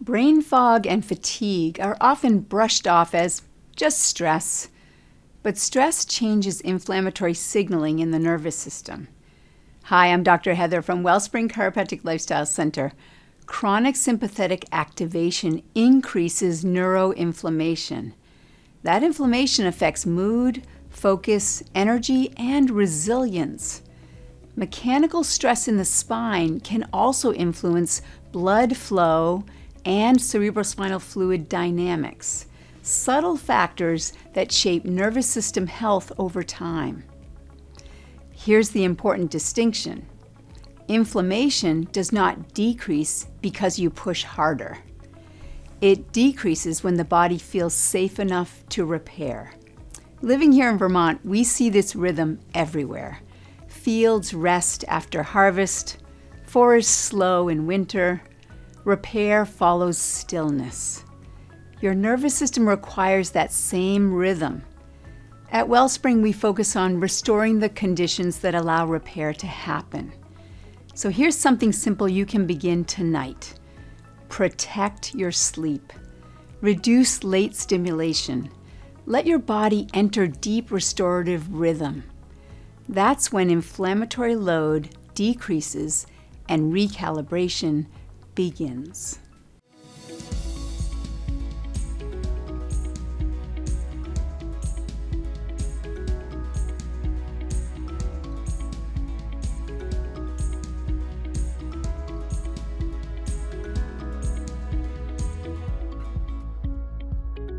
Brain fog and fatigue are often brushed off as just stress, but stress changes inflammatory signaling in the nervous system. Hi, I'm Dr. Heather from Wellspring Chiropractic Lifestyle Center. Chronic sympathetic activation increases neuroinflammation. That inflammation affects mood, focus, energy, and resilience. Mechanical stress in the spine can also influence blood flow and cerebrospinal fluid dynamics, subtle factors that shape nervous system health over time. Here's the important distinction. Inflammation does not decrease because you push harder. It decreases when the body feels safe enough to repair. Living here in Vermont, we see this rhythm everywhere. Fields rest after harvest, forests slow in winter, repair follows stillness. Your nervous system requires that same rhythm. At Wellspring, we focus on restoring the conditions that allow repair to happen. So here's something simple you can begin tonight. Protect your sleep. Reduce late stimulation. Let your body enter deep restorative rhythm. That's when inflammatory load decreases and recalibration begins.